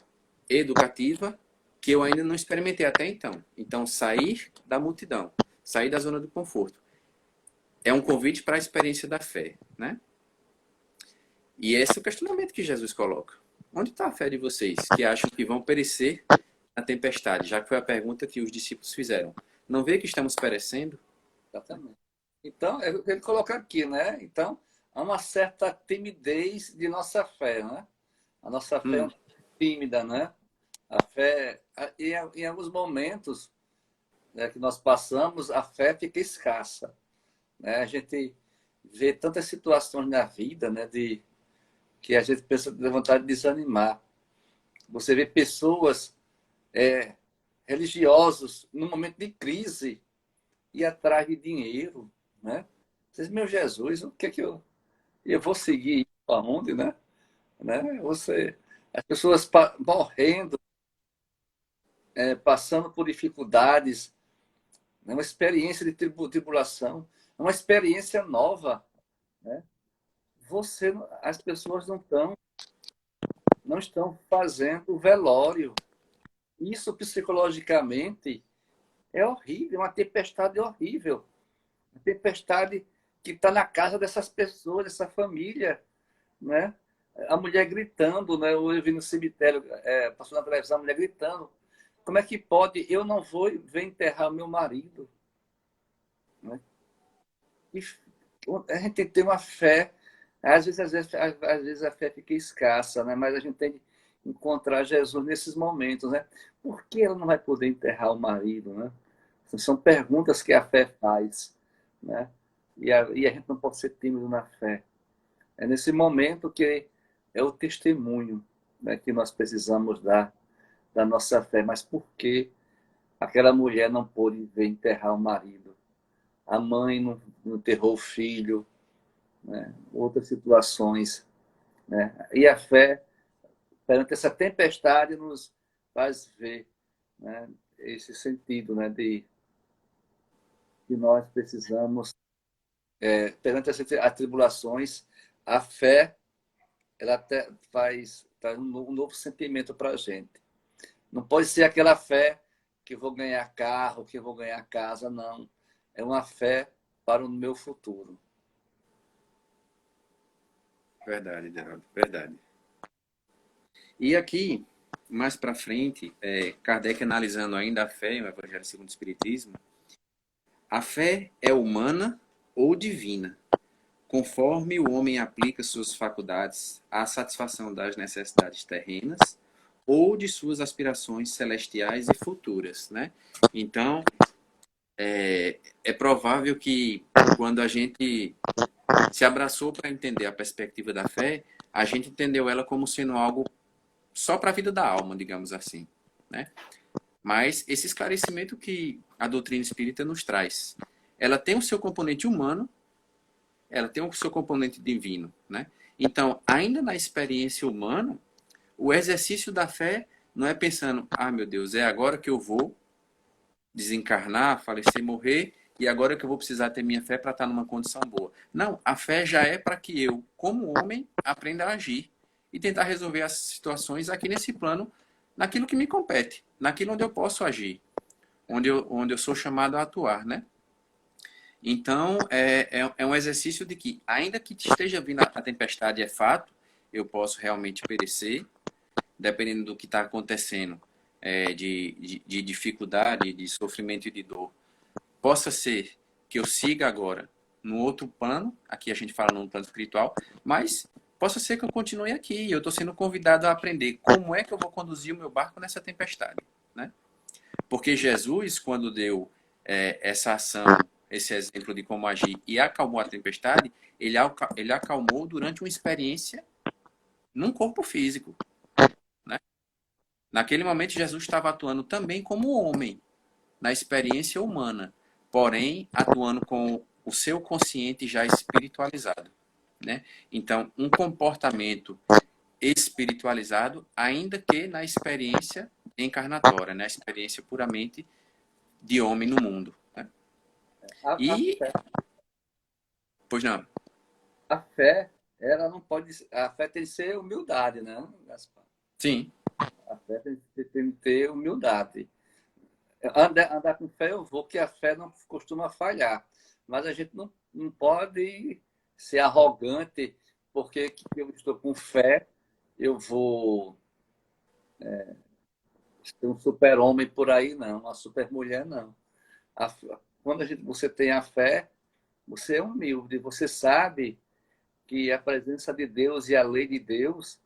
educativa que eu ainda não experimentei até então. Então, sair da multidão, sair da zona do conforto. É um convite para a experiência da fé, né? E esse é o questionamento que Jesus coloca. Onde está a fé de vocês, que acham que vão perecer na tempestade? Já que foi a pergunta que os discípulos fizeram. Não vê que estamos perecendo? Exatamente. Então, ele coloca aqui, né? Então, há uma certa timidez de nossa fé, né? A nossa fé é um pouco tímida, né? A fé, em alguns momentos, né, que nós passamos, a fé fica escassa, né? A gente vê tantas situações na vida, né, que a gente pensa de vontade de desanimar. Você vê pessoas religiosos num momento de crise e atrás de dinheiro, né? Vocês, meu Jesus, o que é que eu vou seguir aonde, né? As pessoas morrendo, passando por dificuldades, né? Uma experiência de tribulação, uma experiência nova, né? As pessoas não estão fazendo velório. Isso psicologicamente é horrível, uma tempestade horrível. Uma tempestade que está na casa dessas pessoas, dessa família, né? A mulher gritando, né? Eu vi no cemitério, passou na televisão, a mulher gritando. Como é que pode? Eu não vou ver enterrar meu marido, né? E a gente tem que ter uma fé. Às vezes a fé fica escassa, né? Mas a gente tem que encontrar Jesus nesses momentos, né? Por que ela não vai poder enterrar o marido, né? São perguntas que a fé faz, né? E a gente não pode ser tímido na fé. É nesse momento que é o testemunho, né, que nós precisamos dar da nossa fé. Mas por que aquela mulher não pôde ver enterrar o marido? A mãe não enterrou o filho, né? Outras situações, né? E a fé, perante essa tempestade, nos faz ver, né, esse sentido, né, de que nós precisamos, perante as tribulações, a fé ela até traz um novo sentimento para a gente. Não pode ser aquela fé que vou ganhar carro, que vou ganhar casa, não. É uma fé para o meu futuro. Verdade, Geraldo, verdade. E aqui, mais para frente, Kardec analisando ainda a fé, o Evangelho segundo o Espiritismo, a fé é humana ou divina, conforme o homem aplica suas faculdades à satisfação das necessidades terrenas ou de suas aspirações celestiais e futuras, né? Então, é provável que quando a gente se abraçou para entender a perspectiva da fé, a gente entendeu ela como sendo algo só para a vida da alma, digamos assim, né? Mas esse esclarecimento que a doutrina espírita nos traz, ela tem o seu componente humano, ela tem o seu componente divino, né? Então, ainda na experiência humana, o exercício da fé não é pensando, ah, meu Deus, é agora que eu vou desencarnar, falecer, morrer, e agora que eu vou precisar ter minha fé para estar numa condição boa. Não, a fé já é para que eu, como homem, aprenda a agir e tentar resolver as situações aqui nesse plano, naquilo que me compete, naquilo onde eu posso agir, onde eu sou chamado a atuar, né? Então, é um exercício de que, ainda que esteja vindo a tempestade, é fato, eu posso realmente perecer, dependendo do que está acontecendo, de dificuldade, de sofrimento e de dor. Possa ser que eu siga agora no outro plano, aqui a gente fala no plano espiritual, mas possa ser que eu continue aqui, e eu estou sendo convidado a aprender como é que eu vou conduzir o meu barco nessa tempestade, né? Porque Jesus, quando deu essa ação, esse exemplo de como agir e acalmou a tempestade, ele acalmou durante uma experiência num corpo físico, né? Naquele momento, Jesus estava atuando também como homem, na experiência humana, porém atuando com o seu consciente já espiritualizado, né? Então, um comportamento espiritualizado, ainda que na experiência encarnatória, na experiência puramente de homem no mundo, né? A E, fé, pois não, a fé, ela não pode. A fé tem que ser humildade, né, Gaspar? sim, A fé tem que ter humildade. Andar com fé eu vou, que a fé não costuma falhar. Mas a gente não pode ser arrogante, porque eu estou com fé, eu vou ser um super-homem por aí, não. Uma super-mulher, não. A, quando você tem a fé, você é humilde, você sabe que a presença de Deus e a lei de Deus,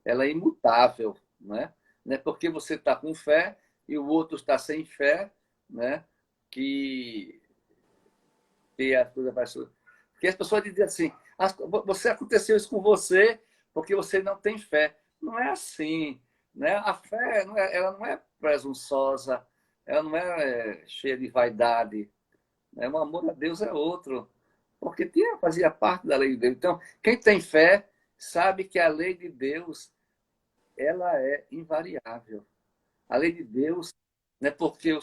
ela é imutável, né? Não é porque você está com fé e o outro está sem fé, né? Que, que a coisa vai... Porque as pessoas dizem assim, você aconteceu isso com você porque você não tem fé. Não é assim, né? A fé, ela não é presunçosa, ela não é cheia de vaidade, né? O amor a Deus é outro, porque fazia parte da lei de Deus. Então, quem tem fé sabe que a lei de Deus ela é invariável. A lei de Deus não é porque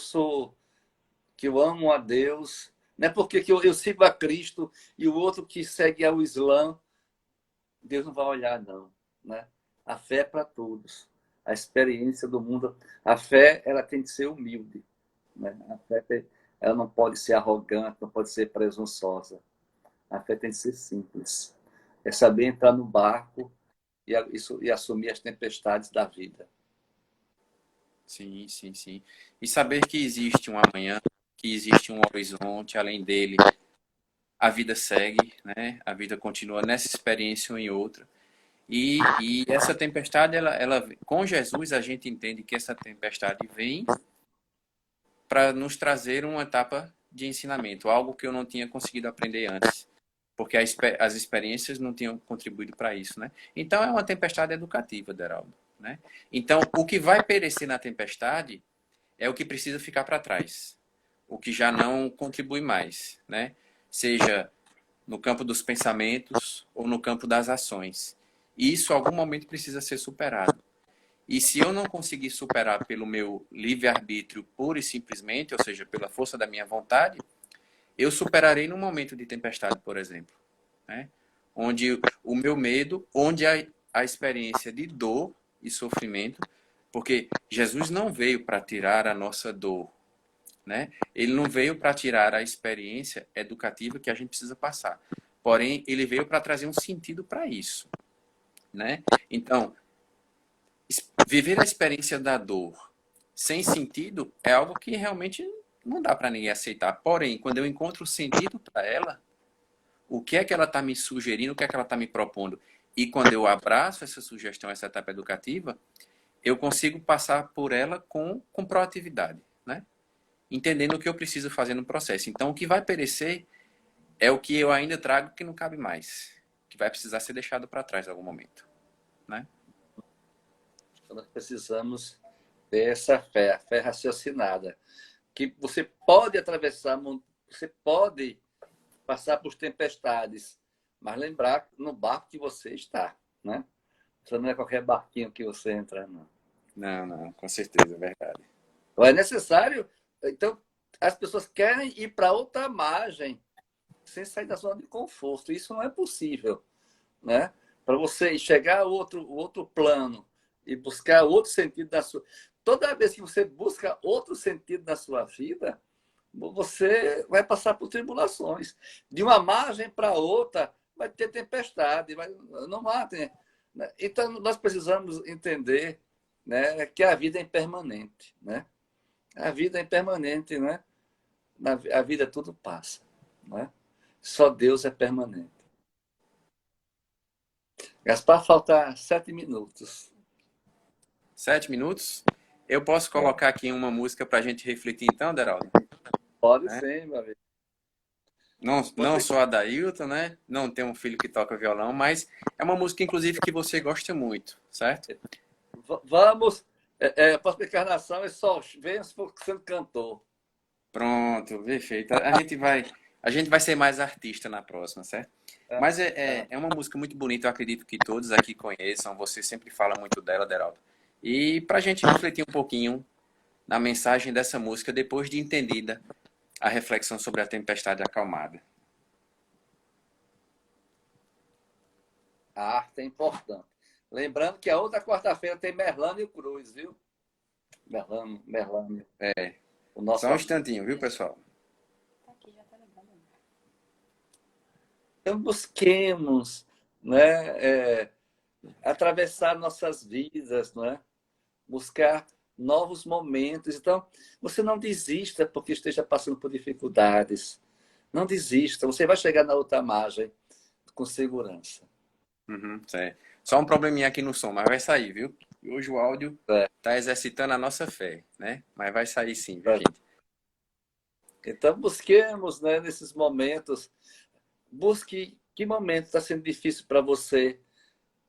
que eu amo a Deus, não é porque que eu sigo a Cristo e o outro que segue ao Islã, Deus não vai olhar, não, né? A fé é para todos. A experiência do mundo, a fé ela tem que ser humilde, né? A fé ela não pode ser arrogante, não pode ser presunçosa. A fé tem que ser simples. É saber entrar no barco e assumir as tempestades da vida. sim, sim, sim. E saber que existe um amanhã, que existe um horizonte, além dele, a vida segue, né? A vida continua nessa experiência ou em outra. E essa tempestade, com Jesus, a gente entende que essa tempestade vem para nos trazer uma etapa de ensinamento, algo que eu não tinha conseguido aprender antes, porque as experiências não tinham contribuído para isso, né? Então é uma tempestade educativa, Deraldo, né? Então o que vai perecer na tempestade é o que precisa ficar para trás, o que já não contribui mais, né? Seja no campo dos pensamentos ou no campo das ações. E isso, em algum momento, precisa ser superado. E se eu não conseguir superar pelo meu livre-arbítrio pura e simplesmente, ou seja, pela força da minha vontade, eu superarei num momento de tempestade, por exemplo, né? Onde o meu medo, onde a experiência de dor e sofrimento, porque Jesus não veio para tirar a nossa dor, né? Ele não veio para tirar a experiência educativa que a gente precisa passar. Porém, ele veio para trazer um sentido para isso, né? Então, viver a experiência da dor sem sentido é algo que realmente não dá para ninguém aceitar. Porém, quando eu encontro o sentido para ela, o que é que ela está me sugerindo, o que é que ela está me propondo, e quando eu abraço essa sugestão, essa etapa educativa, eu consigo passar por ela com proatividade, né? Entendendo o que eu preciso fazer no processo. Então, o que vai perecer é o que eu ainda trago que não cabe mais, que vai precisar ser deixado para trás em algum momento, né? Então, nós precisamos ter essa fé, a fé raciocinada, que você pode atravessar, você pode passar por tempestades, mas lembrar no barco que você está, né? Você não é qualquer barquinho que você entra, não. Não, com certeza, é verdade. É necessário. Então, as pessoas querem ir para outra margem sem sair da zona de conforto. Isso não é possível, né? Para você chegar a outro plano e buscar outro sentido da sua... Toda vez que você busca outro sentido na sua vida, você vai passar por tribulações. De uma margem para outra, vai ter tempestade. Não há... Né? Então, nós precisamos entender, né, que a vida é impermanente, né? A vida é impermanente, né? A vida tudo passa, né? Só Deus é permanente. Gaspar, falta 7 minutos. 7 minutos? Eu posso colocar aqui uma música para a gente refletir então, Deraldo? Pode Né? ser, meu amigo. Não sou a Dailton, né? Não tenho um filho que toca violão, mas é uma música, inclusive, que você gosta muito, certo? Vamos. Próxima encarnação é só venha sendo cantor. Pronto, perfeito. A gente vai ser mais artista na próxima, certo? Mas é uma música muito bonita, eu acredito que todos aqui conheçam. Você sempre fala muito dela, Deraldo. E para a gente refletir um pouquinho na mensagem dessa música, depois de entendida a reflexão sobre a tempestade acalmada. A arte é importante. Lembrando que a outra quarta-feira tem Merlânio Cruz, viu? Merlânio. O nosso Só um instantinho, viu, pessoal? Então, busquemos, né, atravessar nossas vidas, né? Buscar novos momentos. Então, você não desista porque esteja passando por dificuldades. Não desista. Você vai chegar na outra margem com segurança. Certo. Só um probleminha aqui no som, mas vai sair, viu? Hoje o áudio está exercitando a nossa fé, né? Mas vai sair sim, viu, gente? Então, busquemos, né, nesses momentos. Busque que momento está sendo difícil para você,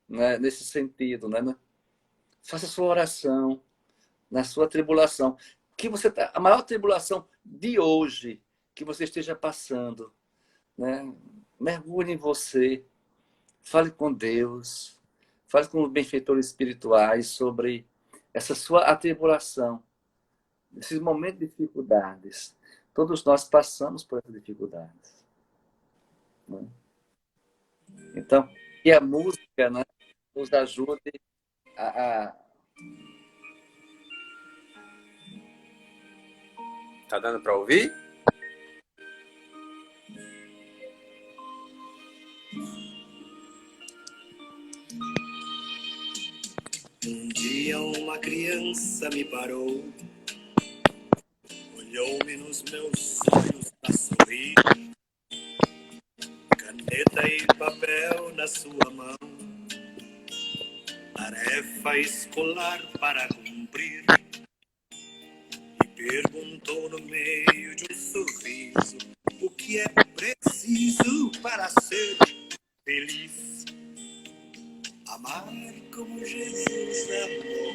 né, nesse sentido, né? Faça sua oração na sua tribulação. Que você tá, a maior tribulação de hoje que você esteja passando, né? Mergulhe em você, fale com Deus, fale com os benfeitores espirituais sobre essa sua atribulação, esses momentos de dificuldades. Todos nós passamos por essas dificuldades, né? Então, que a música, né, nos ajude a... Tá dando para ouvir? Um dia uma criança me parou, olhou-me nos meus olhos a sorrir, caneta e papel na sua mão, tarefa escolar para cumprir, e perguntou no meio de um sorriso o que é preciso para ser feliz. Amar como Jesus amou,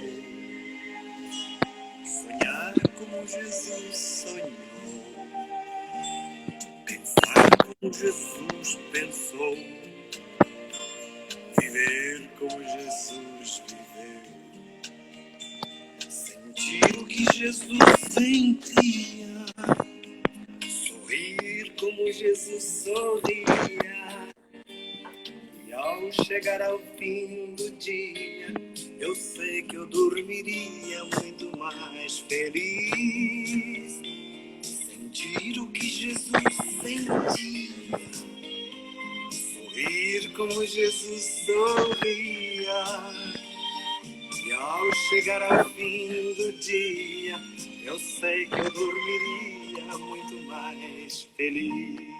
sonhar como Jesus sonhou, pensar como Jesus pensou, viver como Jesus viveu, sentir o que Jesus sentia, sorrir como Jesus sorria. E ao chegar ao fim do dia, eu sei que eu dormiria muito mais feliz. Sentir o que Jesus sentia, sorrir como Jesus sorria. E ao chegar ao fim do dia, eu sei que eu dormiria muito mais feliz.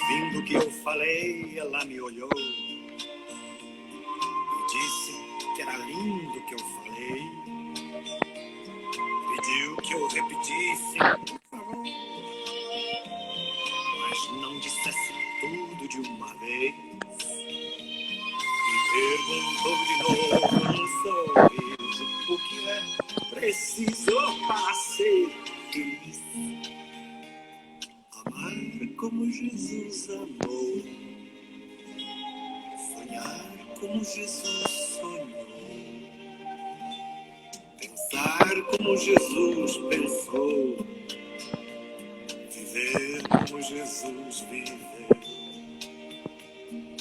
Ouvindo o que eu falei, ela me olhou e disse que era lindo o que eu falei. Pediu que eu repetisse, por favor, mas não dissesse tudo de uma vez. E perguntou de preciso para ser feliz. Amar como Jesus amou, sonhar como Jesus sonhou, pensar como Jesus pensou, viver como Jesus viveu,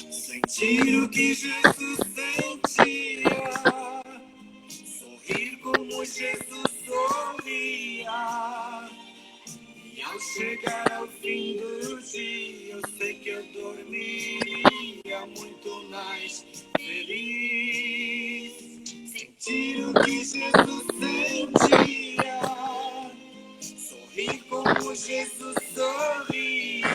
sentir o que Jesus sentia, sorrir como Jesus sorria. E ao chegar ao fim do dia, eu sei que eu dormiria muito mais feliz. Sentir o que Jesus sentia, sorrir como Jesus sorria.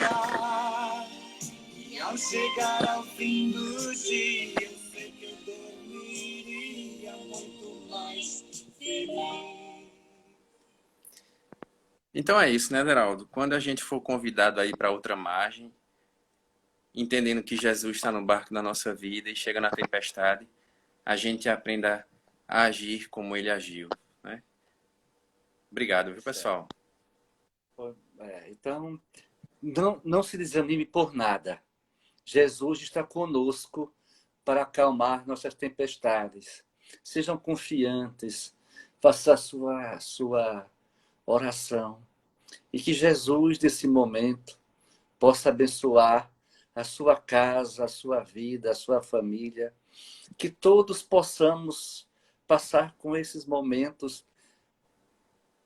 E ao chegar ao fim do dia, eu sei que eu dormiria muito mais feliz. Então é isso, né, Deraldo? Quando a gente for convidado aí para outra margem, entendendo que Jesus está no barco da nossa vida e chega na tempestade, a gente aprenda a agir como ele agiu, né? Obrigado, viu, pessoal? Então, não se desanime por nada. Jesus está conosco para acalmar nossas tempestades. Sejam confiantes, faça a sua oração. E que Jesus, nesse momento, possa abençoar a sua casa, a sua vida, a sua família. Que todos possamos passar com esses momentos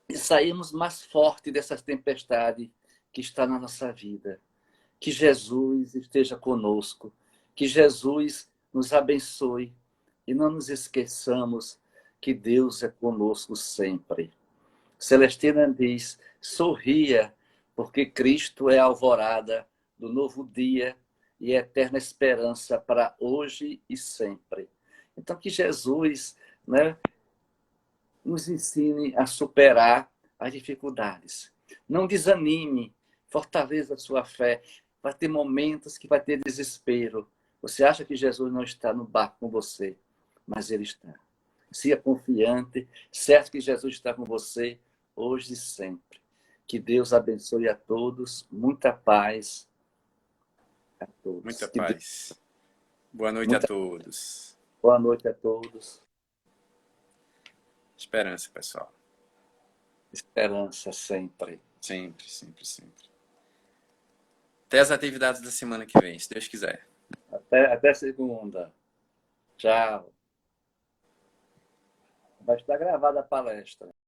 e sairmos mais fortes dessa tempestade que está na nossa vida. Que Jesus esteja conosco. Que Jesus nos abençoe. E não nos esqueçamos que Deus é conosco sempre. Celestina diz, sorria, porque Cristo é a alvorada do novo dia e eterna esperança para hoje e sempre. Então, que Jesus, né, nos ensine a superar as dificuldades. Não desanime, fortaleça a sua fé. Vai ter momentos que vai ter desespero. Você acha que Jesus não está no barco com você, mas Ele está. Seja confiante, certo que Jesus está com você hoje e sempre. Que Deus abençoe a todos, muita paz a todos. Muita paz. Boa noite a todos. Boa noite a todos. Esperança, pessoal. Esperança sempre. Sempre, sempre, sempre. Até as atividades da semana que vem, se Deus quiser. Até segunda. Tchau. Vai estar gravada a palestra.